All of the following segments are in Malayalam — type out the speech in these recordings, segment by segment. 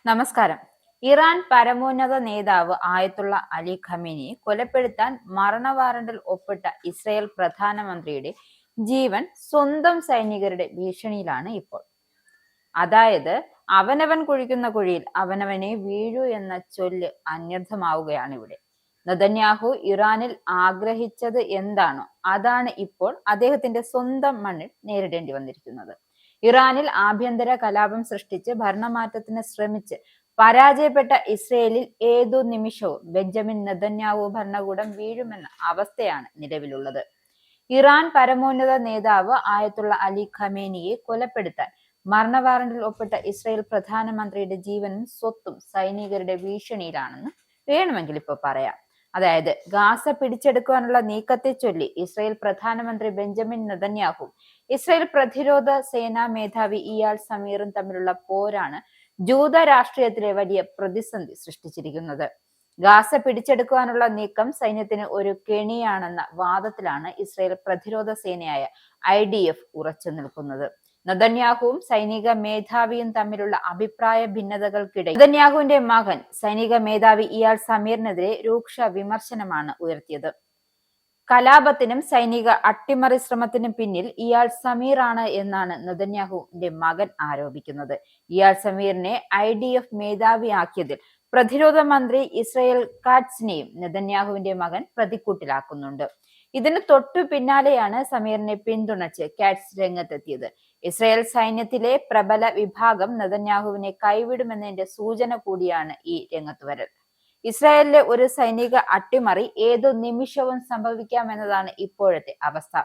നമസ്കാരം. ഇറാൻ പരമോന്നത നേതാവ് ആയത്തുള്ള അലി ഖമേനിയെ കൊലപ്പെടുത്താൻ മരണ വാറണ്ടിൽ ഒപ്പിട്ട ഇസ്രായേൽ പ്രധാനമന്ത്രിയുടെ ജീവൻ സ്വന്തം സൈനികരുടെ ഭീഷണിയിലാണ് ഇപ്പോൾ. അതായത്, അവനവൻ കുഴിക്കുന്ന കുഴിയിൽ അവനവനെ വീഴൂ എന്ന ചൊല്ല് അന്വർത്ഥമാവുകയാണ് ഇവിടെ. നെതന്യാഹു ഇറാനിൽ ആഗ്രഹിച്ചത് എന്താണോ അതാണ് ഇപ്പോൾ അദ്ദേഹത്തിന്റെ സ്വന്തം മണ്ണിൽ നേരിടേണ്ടി വന്നിരിക്കുന്നത്. ഇറാനിൽ ആഭ്യന്തര കലാപം സൃഷ്ടിച്ച് ഭരണമാറ്റത്തിന് ശ്രമിച്ച് പരാജയപ്പെട്ട ഇസ്രയേലിൽ ഏതു നിമിഷവും ബെഞ്ചമിൻ നെതന്യാഹു ഭരണകൂടം വീഴുമെന്ന അവസ്ഥയാണ് നിലവിലുള്ളത്. ഇറാൻ പരമോന്നത നേതാവ് ആയത്തുള്ള അലി ഖമേനിയെ കൊലപ്പെടുത്താൻ മരണ വാറണ്ടിൽ ഒപ്പിട്ട ഇസ്രയേൽ പ്രധാനമന്ത്രിയുടെ ജീവനും സ്വത്തും സൈനികരുടെ ഭീഷണിയിലാണെന്ന് വേണമെങ്കിൽ ഇപ്പോൾ പറയാം. അതായത്, ഗാസ പിടിച്ചെടുക്കുവാനുള്ള നീക്കത്തെ ചൊല്ലി ഇസ്രായേൽ പ്രധാനമന്ത്രി ബെഞ്ചമിൻ നെതന്യാഹു ഇസ്രായേൽ പ്രതിരോധ സേനാ മേധാവി ഇയാൽ സമീറും തമ്മിലുള്ള പോരാണ് ജൂത രാഷ്ട്രീയത്തിലെ വലിയ പ്രതിസന്ധി സൃഷ്ടിച്ചിരിക്കുന്നത്. ഗാസ പിടിച്ചെടുക്കുവാനുള്ള നീക്കം സൈന്യത്തിന് ഒരു കെണിയാണെന്ന വാദത്തിലാണ് ഇസ്രായേൽ പ്രതിരോധ സേനയായ IDF ഉറച്ചു നിൽക്കുന്നത്. നെതന്യാഹുവും സൈനിക മേധാവിയും തമ്മിലുള്ള അഭിപ്രായ ഭിന്നതകൾക്കിടെ നെതന്യാഹുവിന്റെ മകൻ സൈനിക മേധാവി ഇയാൽ സമീറിനെതിരെ രൂക്ഷ വിമർശനമാണ് ഉയർത്തിയത്. കലാപത്തിനും സൈനിക അട്ടിമറി ശ്രമത്തിനും പിന്നിൽ ഇയാൾ സമീറാണ് എന്നാണ് നെതന്യാഹുവിന്റെ മകൻ ആരോപിക്കുന്നത്. ഇയാൾ സമീറിനെ IDF മേധാവിയാക്കിയതിൽ പ്രതിരോധ മന്ത്രി ഇസ്രായേൽ കാറ്റ്സിനെയും നെതന്യാഹുവിന്റെ മകൻ പ്രതിക്കൂട്ടിലാക്കുന്നുണ്ട്. ഇതിന് തൊട്ടു പിന്നാലെയാണ് സമീറിനെ പിന്തുണച്ച് കാറ്റ്സ് രംഗത്തെത്തിയത്. ഇസ്രായേൽ സൈന്യത്തിലെ പ്രബല വിഭാഗം നെതന്യാഹുവിനെ കൈവിടുമെന്നതിന്റെ സൂചന കൂടിയാണ് ഈ രംഗത്തുവരൽ. ഇസ്രായേലിലെ ഒരു സൈനിക അട്ടിമറി ഏതു നിമിഷവും സംഭവിക്കാമെന്നതാണ് ഇപ്പോഴത്തെ അവസ്ഥ.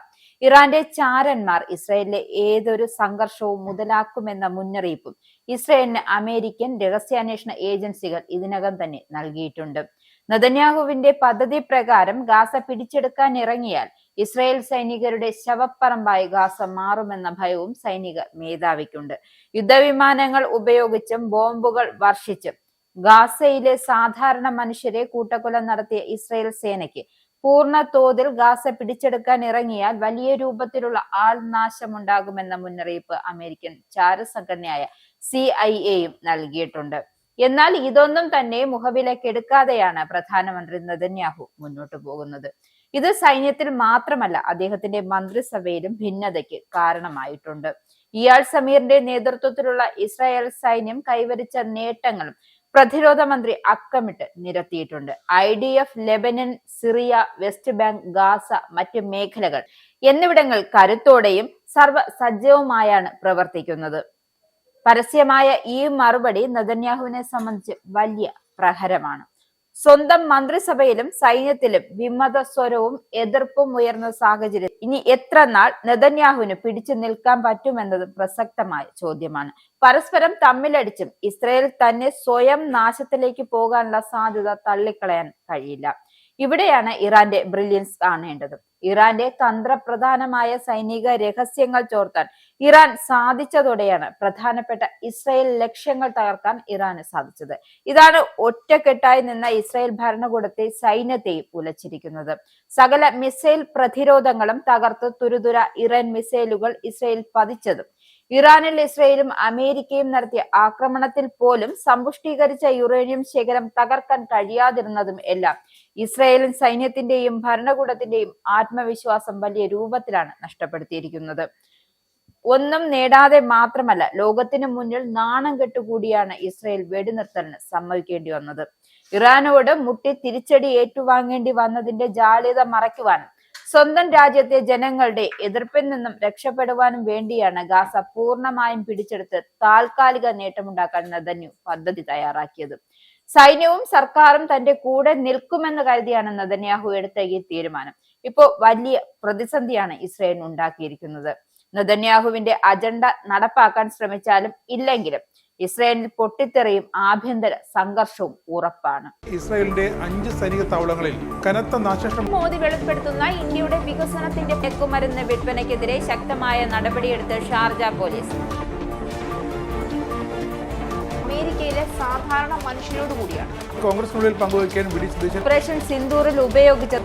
ഇറാന്റെ ചാരന്മാർ ഇസ്രായേലിലെ ഏതൊരു സംഘർഷവും മുതലാക്കുമെന്ന മുന്നറിയിപ്പും ഇസ്രായേലിന് അമേരിക്കൻ രഹസ്യാന്വേഷണ ഏജൻസികൾ ഇതിനകം തന്നെ നൽകിയിട്ടുണ്ട്. നെതന്യാഹുവിന്റെ പദ്ധതി പ്രകാരം ഗാസ പിടിച്ചെടുക്കാൻ ഇറങ്ങിയാൽ ഇസ്രായേൽ സൈനികരുടെ ശവപ്പറമ്പായി ഗാസ മാറുമെന്ന ഭയവും സൈനിക മേധാവിക്കുണ്ട്. യുദ്ധവിമാനങ്ങൾ ഉപയോഗിച്ചും ബോംബുകൾ വർഷിച്ചും ഗാസയിലെ സാധാരണ മനുഷ്യരെ കൂട്ടക്കൊല നടത്തിയ ഇസ്രായേൽ സേനയ്ക്ക് പൂർണ്ണ തോതിൽ ഗാസ പിടിച്ചെടുക്കാൻ ഇറങ്ങിയാൽ വലിയ രൂപത്തിലുള്ള ആൾനാശമുണ്ടാകുമെന്ന മുന്നറിയിപ്പ് അമേരിക്കൻ ചാരസംഘടനയായ CIA-യും നൽകിയിട്ടുണ്ട്. എന്നാൽ ഇതൊന്നും തന്നെ മുഖവിലക്കെടുക്കാതെയാണ് പ്രധാനമന്ത്രി നെതന്യാഹു മുന്നോട്ടു പോകുന്നത്. ഇത് സൈന്യത്തിൽ മാത്രമല്ല, അദ്ദേഹത്തിന്റെ മന്ത്രിസഭയിലും ഭിന്നതയ്ക്ക് കാരണമായിട്ടുണ്ട്. ഇയാൾ സമീറിന്റെ നേതൃത്വത്തിലുള്ള ഇസ്രായേൽ സൈന്യം കൈവരിച്ച നേട്ടങ്ങളും പ്രതിരോധ മന്ത്രി അക്കമിട്ട് നിരത്തിയിട്ടുണ്ട്. IDF Lebanon, Syria, west bank, Gaza, മറ്റ് മേഖലകൾ എന്നിവിടങ്ങൾ കരുത്തോടെയും സർവ്വസജ്ജവുമായാണ് പ്രവർത്തിക്കുന്നത്. പരസ്യമായ ഈ മറുപടി നെതന്യാഹുവിനെ സംബന്ധിച്ച് വലിയ പ്രഹരമാണ്. സ്വന്തം മന്ത്രിസഭയിലും സൈന്യത്തിലും വിമത സ്വരവും എതിർപ്പും ഉയർന്ന സാഹചര്യം ഇനി എത്ര നാൾ നെതന്യാഹുവിന് പിടിച്ചു നിൽക്കാൻ പറ്റുമെന്നത് പ്രസക്തമായ ചോദ്യമാണ്. പരസ്പരം തമ്മിലടിച്ചും ഇസ്രായേൽ തന്നെ സ്വയം നാശത്തിലേക്ക് പോകാനുള്ള സാധ്യത തള്ളിക്കളയാൻ കഴിയില്ല. ഇവിടെയാണ് ഇറാന്റെ ബ്രില്യൻസ് കാണേണ്ടത്. ഇറാന്റെ തന്ത്രപ്രധാനമായ സൈനിക രഹസ്യങ്ങൾ ചോർത്താൻ ഇറാൻ സാധിച്ചതോടെയാണ് പ്രധാനപ്പെട്ട ഇസ്രായേൽ ലക്ഷ്യങ്ങൾ തകർക്കാൻ ഇറാന് സാധിച്ചത്. ഇതാണ് ഒറ്റക്കെട്ടായി നിന്ന ഇസ്രായേൽ ഭരണകൂടത്തെ സൈന്യത്തെയും ഉലച്ചിരിക്കുന്നത്. സകല മിസൈൽ പ്രതിരോധങ്ങളും തകർത്ത് തുരുതുര ഇറാൻ മിസൈലുകൾ ഇസ്രായേൽ പതിച്ചതും ഇറാനിൽ ഇസ്രായേലും അമേരിക്കയും നടത്തിയ ആക്രമണത്തിൽ പോലും സമ്പുഷ്ടീകരിച്ച യുറേനിയം ശേഖരം തകർക്കാൻ കഴിയാതിരുന്നതും എല്ലാം ഇസ്രായേലും സൈന്യത്തിന്റെയും ഭരണകൂടത്തിന്റെയും ആത്മവിശ്വാസം വലിയ രൂപത്തിലാണ് നഷ്ടപ്പെടുത്തിയിരിക്കുന്നത്. ഒന്നും നേടാതെ മാത്രമല്ല, ലോകത്തിന് മുന്നിൽ നാണം കെട്ടുകൂടിയാണ് ഇസ്രായേൽ വെടിനിർത്തലിന് സമ്മതിക്കേണ്ടി വന്നത്. ഇറാനോട് മുട്ടി തിരിച്ചടി ഏറ്റുവാങ്ങേണ്ടി വന്നതിന്റെ ജാള്യത മറയ്ക്കുവാനും സ്വന്തം രാജ്യത്തെ ജനങ്ങളുടെ എതിർപ്പിൽ നിന്നും രക്ഷപ്പെടുവാനും വേണ്ടിയാണ് ഗാസ പൂർണ്ണമായും പിടിച്ചെടുത്ത് താൽക്കാലിക നേട്ടമുണ്ടാക്കാൻ നെതന്യാഹു പദ്ധതി തയ്യാറാക്കിയത്. സൈന്യവും സർക്കാരും തന്റെ കൂടെ നിൽക്കുമെന്ന് കരുതിയാണ് നെതന്യാഹു എടുത്ത ഈ തീരുമാനം ഇപ്പോൾ വലിയ പ്രതിസന്ധിയാണ് ഇസ്രായേലിന് ഉണ്ടാക്കിയിരിക്കുന്നത്. നെതന്യാഹുവിന്റെ അജണ്ട നടപ്പാക്കാൻ ശ്രമിച്ചാലും ഇല്ലെങ്കിലും ഇസ്രായേലിൽ പൊട്ടിത്തെറിയും ആഭ്യന്തര സംഘർഷവും ഉറപ്പാണ്. ഇസ്രായേലിന്റെ 5 സൈനിക താവളങ്ങളിൽ കനത്ത നാശനഷ്ടം. മോദി വെളിപ്പെടുത്തുന്ന ഇന്ത്യയുടെ വികസനത്തിന്റെ മയക്കുമരുന്ന് വിൽപ്പനയ്ക്കെതിരെ ശക്തമായ നടപടിയെടുത്ത് ഷാർജ പോലീസ്. അമേരിക്കയിലെ സാധാരണ മനുഷ്യരോട് കൂടിയാണ് കോൺഗ്രസിനുള്ളിൽ പങ്കുവയ്ക്കാൻ ഓപ്പറേഷൻ സിന്ദൂറിൽ ഉപയോഗിച്ച